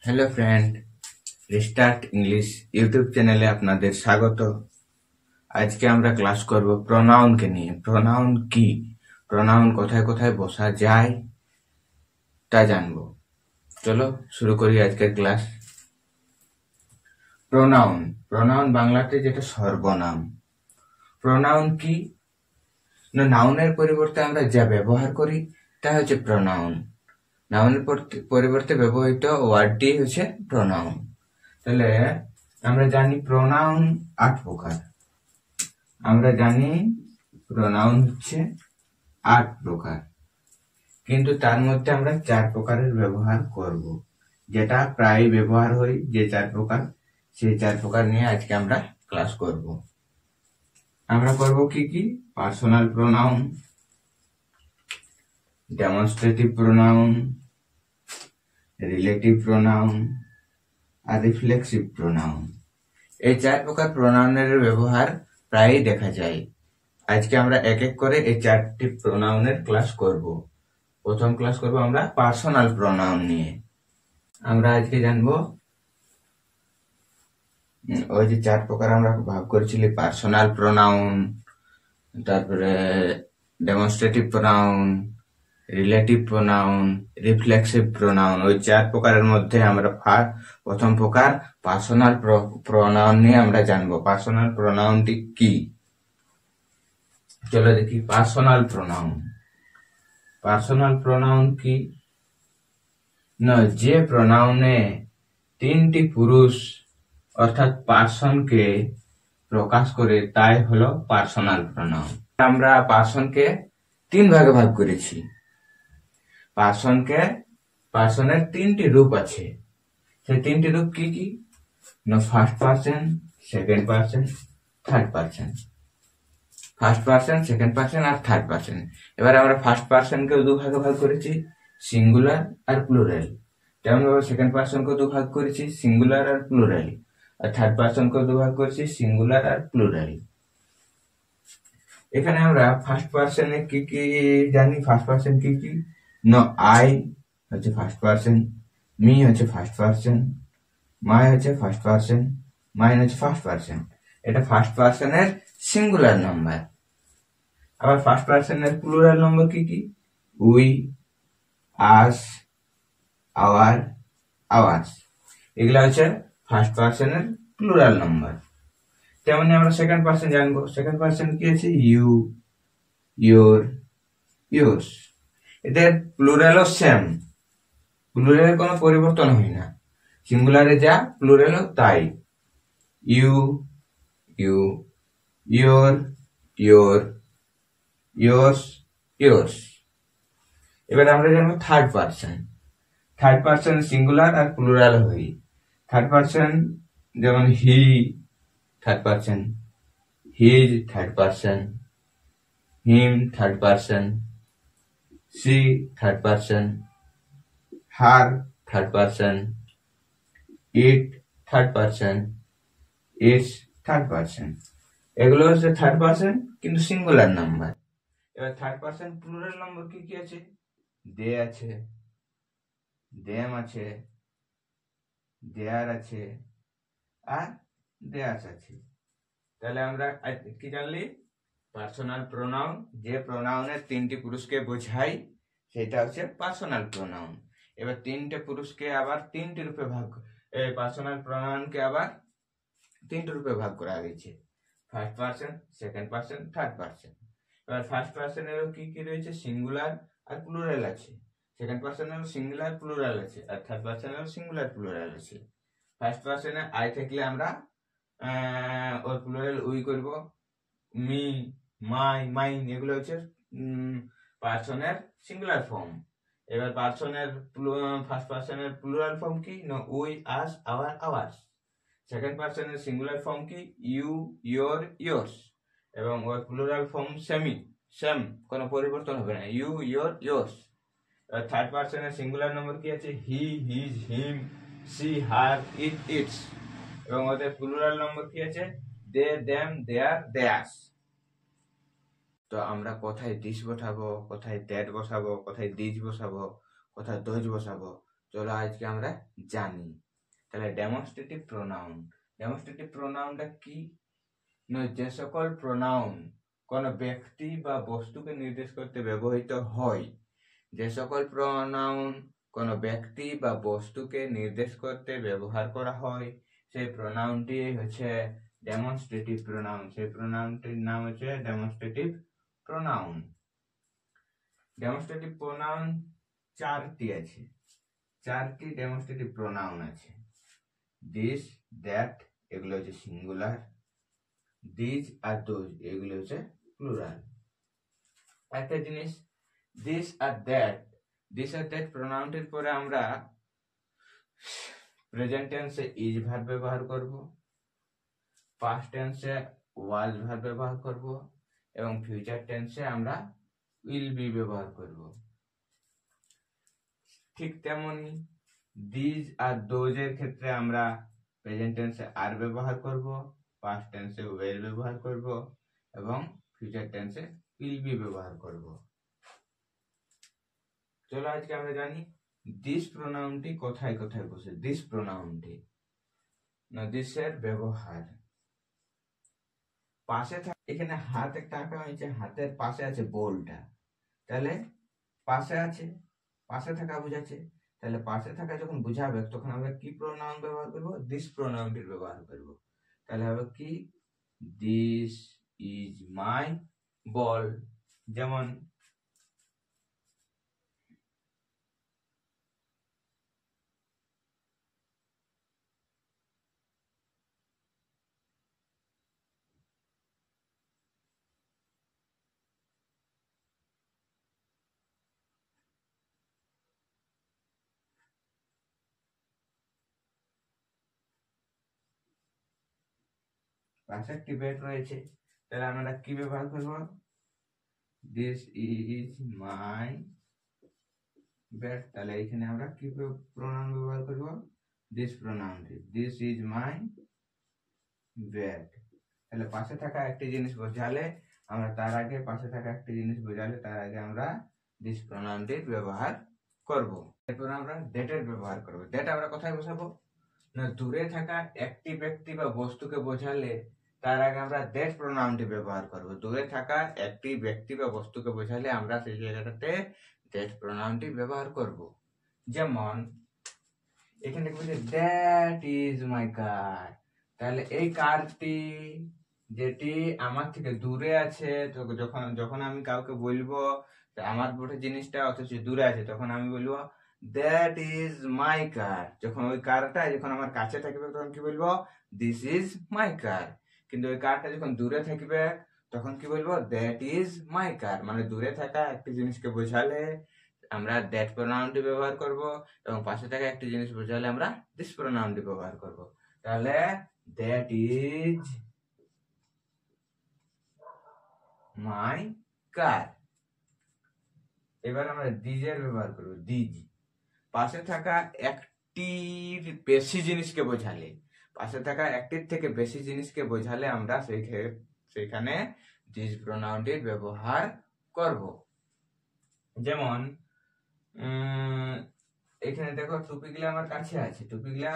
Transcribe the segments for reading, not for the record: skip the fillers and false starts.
Hello friend, restart English YouTube চ্যানেলে আপনাদের স্বাগত। আজকে আমরা ক্লাস করব প্রোনাউনকে নিয়ে। প্রোনাউন কি, প্রোনাউন কোথায় কোথায় বসা যায় তা জানবো। চলো শুরু করি আজকের ক্লাস। প্রোনাউন, প্রোনাউন বাংলাতে যেটা সর্বনাম। প্রোনাউন কি না, নাউনের পরিবর্তে আমরা যা ব্যবহার করি তা হচ্ছে প্রোনাউন। নাউনের পরিবর্তে ব্যবহৃত ওয়ার্ডটি হচ্ছে প্রোনাউন। তাহলে আমরা জানি প্রোনাউন 8 প্রকার। আমরা জানি প্রোনাউন হচ্ছে 8 প্রকার, কিন্তু তার মধ্যে আমরা 4 প্রকারের ব্যবহার করব। যেটা প্রায় ব্যবহার হয়, যে 4 প্রকার, সেই 4 প্রকার নিয়ে আজকে আমরা ক্লাস করব। আমরা করব কি কি? Personal pronoun, demonstrative pronoun, relative pronoun আর রিফ্লেক্সিভ প্রোনাউন। এই 4 প্রকার প্রোনাউনের ব্যবহার প্রায়ই দেখা যায়। আজকে আমরা এক এক করে এই 4টি প্রোনাউনের ক্লাস করব। প্রথম ক্লাস করব আমরা পার্সোনাল প্রোনাউন নিয়ে। আমরা আজকে জানবো ওই যে 4 প্রকার আমরা ভাগ করেছিলি, পার্সোনাল প্রোনাউন, তারপরে demonstrative pronoun, relative pronoun, reflexive pronoun. ওই 4 প্রকারের মধ্যে আমরা প্রথম প্রকার পার্সোনাল প্রোনাউন নিয়ে আমরা জানবো। পার্সোনাল প্রোনাউনটি কি? চলো দেখি পার্সোনাল প্রোনাউন। পার্সোনাল প্রোনাউন কি না, যে প্রোনাউনে 3টি পুরুষ অর্থাৎ পার্সনকে প্রকাশ করে তাই হলো পার্সোনাল প্রোনাউন। আমরা পার্সনকে 3 ভাগে ভাগ করেছি। পার্সনের 3টি রূপ আছে। সেই 3টি রূপ কি কি না, first person, second person, third person. First person, second person আর থার্ড পার্সন। এবার আমরা ফার্স্ট পার্সনকে 2 ভাগে ভাগ করেছি, সিঙ্গুলার আর প্লুরাল। তেমন ভাবে সেকেন্ড পার্সনকে 2 ভাগ করেছি, সিঙ্গুলার আর প্লুরাল। আর থার্ড পার্সনকে 2 ভাগ করেছি, সিঙ্গুলার আর প্লুরাল। এখানে আমরা ফার্স্ট পার্সনে কি কি জানি? ফার্স্ট পার্সন কি কি না, আই হচ্ছে ফার্স্ট পার্সন, মি হচ্ছে ফার্স্ট পার্সন, মাই হচ্ছে ফার্স্ট পার্সন, মাইন হচ্ছে ফার্স্ট পার্সন। এটা ফার্স্ট পার্সনের সিঙ্গুলার নাম্বার। আবার ফার্স্ট পার্সনের প্লুরাল নম্বর কি কি? We, us, our, ours. এগুলা হচ্ছে ফার্স্ট পার্সনের প্লুরাল নাম্বার। তেমনি আমরা সেকেন্ড পার্সন জানবো। সেকেন্ড পার্সন কি আছে? You, your, yours. এদের প্লুরালও সেম, প্লুরালের কোনো পরিবর্তন হয় না। সিঙ্গুলারে যা, প্লুরালও তাই। You, you, your, your, yours, yours. এবার আমরা জানবো third person. Third person singular আর প্লুরাল হই। থার্ড পার্সন যেমন he, third person, his, third person, him, third person, she, third person, her, third person, it, third person, its, third person. এগুলো হচ্ছে third person কিন্তু singular number. এবার third person plural number কি কি আছে? দে আছে, them আছে, দেয়ার আছে আর দেয়ার্স আছে। তাহলে আমরা কি জানলি? পার্সোনাল প্রোনাউন, যে প্রোনাউনের 3টি পুরুষকে বোঝায় সেটা হচ্ছে পার্সোনাল প্রোনাউন। এবার 3টে পুরুষকে আবার 3টি রূপে ভাগ, পার্সোনাল প্রোনাউনকে আবার 3টি রূপে ভাগ করা হয়েছে, first person, second person, third person. এবার ফার্স্ট পার্সনেরও কি কি রয়েছে? সিঙ্গুলার আর প্লুরাল আছে। সেকেন্ড পার্সনেরও সিঙ্গুলার প্লুরাল আছে আর থার্ড পার্সনেরও সিঙ্গুলার প্লুরাল আছে। ফার্স্ট পার্সনে আই থাকলে আমরা ওর প্লুরাল উই করব, মি, মাই, মাইন। এগুলো হচ্ছে পার্সনের সিঙ্গুলার ফর্ম। এবার পার্সনের ফার্স্ট পার্সনের প্লুরাল ফর্ম কি না, we, us, our, ours. Second পার্সনের সিঙ্গুলার ফর্ম কি? You, your, yours. এবং ওর প্লুরাল ফর্ম সেম, কোনো পরিবর্তন হবে না, ইউ, ইয়োর, ইয়োর্স। থার্ড পার্সনের সিঙ্গুলার নম্বর কি আছে? He, his, him, she, her, it, its. এবং ওদের প্লুরাল নম্বর কি আছে? They, them, their, theirs. তো আমরা কোথায় দিস বসাবো, কোথায় দ্যাট বসাবো, কোথায় দিস বসাবো, কোথায় দোজ বসাবো চলো আজকে আমরা জানি। তাহলে ডেমনস্ট্রেটিভ প্রোনাউন। ডেমনস্ট্রেটিভ প্রোনাউনটা কি? যে সকল প্রোনাউন কোন ব্যক্তি বা বস্তুকে নির্দেশ করতে ব্যবহৃত হয়, যে সকল প্রোনাউন কোন ব্যক্তি বা বস্তুকে নির্দেশ করতে ব্যবহার করা হয়, সেই প্রোনাউনটি হচ্ছে ডেমনস্ট্রেটিভ প্রোনাউন। সেই প্রোনাউনটির নাম হচ্ছে ডেমনস্ট্রেটিভ প্রোনাউন। ডেমনস্ট্রেটিভ প্রোনাউন চারটি আছে, চারটি ডেমনস্ট্রেটিভ প্রোনাউন আছে। দিস, দ্যাট এগুলো হচ্ছে সিঙ্গুলার, দিস আর দোজ এগুলো হচ্ছে প্লুরাল। একটা জিনিস, দিস আর দ্যাট, দিস আর দ্যাট প্রোনাউনটির পরে আমরা প্রেজেন্ট টেন্সে ইজ ভার্ব ব্যবহার করব, পাস্ট টেন্সে ওয়াজ ভার্ব ব্যবহার করব এবং ফিউচার টেন্সে আমরা উইল বি ব্যবহার করব। ঠিক তেমনি দিজ আর দোজের ক্ষেত্রে আমরা প্রেজেন্ট টেন্সে আর ব্যবহার করব, পাস্ট টেন্সে ওয়েল ব্যবহার করব এবং ফিউচার টেন্সে উইল বি ব্যবহার করব। চলো আজকে আমরা জানি দিস প্রোনাউনটি কোথায় কোথায় বসে। দিস প্রোনাউনটি না, দিসের ব্যবহার পাশে এখানে হাত একটা আঁকা হয়েছে, হাতের পাশে আছে বলটা, তাহলে পাশে আছে, পাশে থাকা বোঝাচ্ছে। তাহলে পাশে থাকা যখন বুঝাবে তখন আমরা কি প্রোনাউন ব্যবহার করব? দিস প্রোনাউনটির ব্যবহার করব। তাহলে হবে কি, দিস ইজ মাই বল। যেমন পাশে একটি ব্যাট রয়েছে, তাহলে আমরা কি ব্যবহার করব? This is my bat. তাহলে এখানে আমরা কি প্রোনাউন ব্যবহার করব? দিস প্রোনাউনটি, দিস ইজ মাই ব্যাট। তাহলে পাশে থাকা একটি জিনিস বোঝালে আমরা তার আগে, পাশে থাকা একটি জিনিস বোঝালে তার আগে আমরা দিস প্রোনাউনটির ব্যবহার করব। এরপর আমরা দ্যাটের ব্যবহার করব। দ্যাট আমরা কোথায় বসাবো? না, দূরে থাকা একটি ব্যক্তি বা বস্তুকে বোঝালে তার আগে আমরা দ্যাট প্রোনাউনটি ব্যবহার করব। দূরে থাকা একটি ব্যক্তি বা বস্তুকে বোঝালে আমরা সেই জায়গাটাতে দ্যাট প্রোনাউনটি ব্যবহার করব। যেমন এখানে বলছে দ্যাট ইজ মাই কার। তাহলে এই কারটি যেটি আমার থেকে দূরে আছে, তো যখন যখন আমি কাউকে বলবো আমার বটে জিনিসটা অথচ দূরে আছে, তখন আমি বলবো দ্যাট ইজ মাই কার। যখন ওই কারটা যখন আমার কাছে থাকবে তখন কি বলবো? দিস ইজ মাই কার। কিন্তু ওই কারটা যখন দূরে থাকবে তখন কি বলবো? দ্যাট ইজ মাই কার। মানে দূরে থাকা একটি জিনিসকে বোঝালে আমরা দ্যাট প্রোনাউনটি ব্যবহার করব এবং পাশে থাকা একটি জিনিস বোঝালে আমরা দিস প্রোনাউনটি ব্যবহার করব। তাহলে দ্যাট ইজ মাই কার। এবার আমরা দিজের ব্যবহার করব। দিজ পাশে থাকা একটির বেশি জিনিসকে বোঝালে, পাশে থাকা একটির থেকে বেশি জিনিসকে বোঝালে আমরা সেইখানে দিজ প্রোনাউনটির ব্যবহার করব। যেমন এখানে দেখো টুপিগুলা আমার কাছে আছে, টুপিগুলা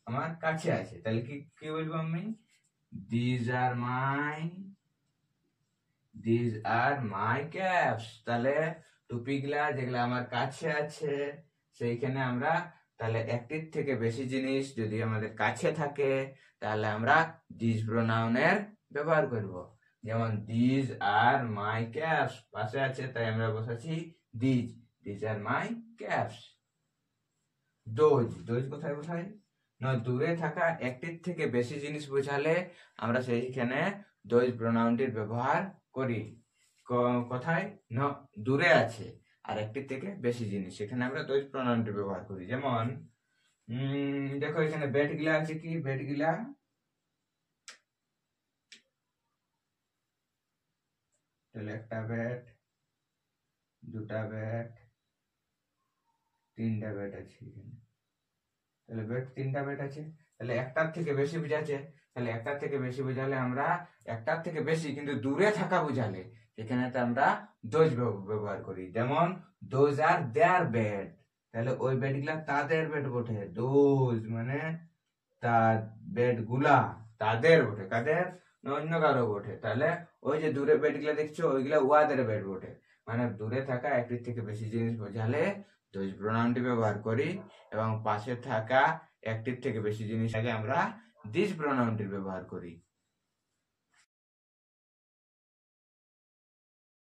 আমার কাছে আছে, তাহলে কি কি বলবো আমি? These are my caps. তাহলে টুপিগুলা যেগুলা আমার কাছে আছে সেইখানে আমরা, তাহলে একটির থেকে বেশি জিনিস যদি আমাদের কাছে থাকে তাহলে আমরা দিজ প্রোনাউনের ব্যবহার করব। যেমন দিজ আর মাই ক্যাপস পাশে আছে, তাই আমরা বসাচ্ছি these, these are my caps. Those কোথায় বসাই? না, দূরে থাকা একটির থেকে বেশি জিনিস বোঝালে আমরা সেইখানে দোজ প্রোনাউনটির ব্যবহার করি। কোথায়? না, দূরে আছে আর একটির থেকে বেশি জিনিস, সেখানে আমরা দোজ প্রোনাউনটি ব্যবহার করি। যেমন দেখো এখানে ব্যাট গিলা আছে, কি ব্যাট গিলা? তাহলে একটা ব্যাট, দুটা ব্যাট, তিনটা ব্যাট আছে এখানে। তাহলে ব্যাট তিনটা ব্যাট আছে, তাহলে একটার থেকে বেশি বোঝাচ্ছে। তাহলে একটার থেকে বেশি বোঝালে আমরা একটার থেকে বেশি কিন্তু দূরে থাকা বোঝালে সেখানে আমরা দোজ ব্যবহার করি। যেমন দোজ আর দেয়ার ব্যাট। তাহলে ওই বেড গুলা তাদের বেড বটে, দোজ মানে তার বেড গুলা তাদের বটে, কাদের না অন্য কারো বটে। তাহলে ওই যে দূরে বেড গুলা দেখছো ওইগুলা উহাদের বেড বটে, মানে দূরে থাকা একটির থেকে বেশি জিনিস বোঝালে দোজ প্রোনাউনটি ব্যবহার করি, এবং পাশে থাকা একটির থেকে বেশি জিনিস আগে আমরা দিস প্রোনাউনটির ব্যবহার করি।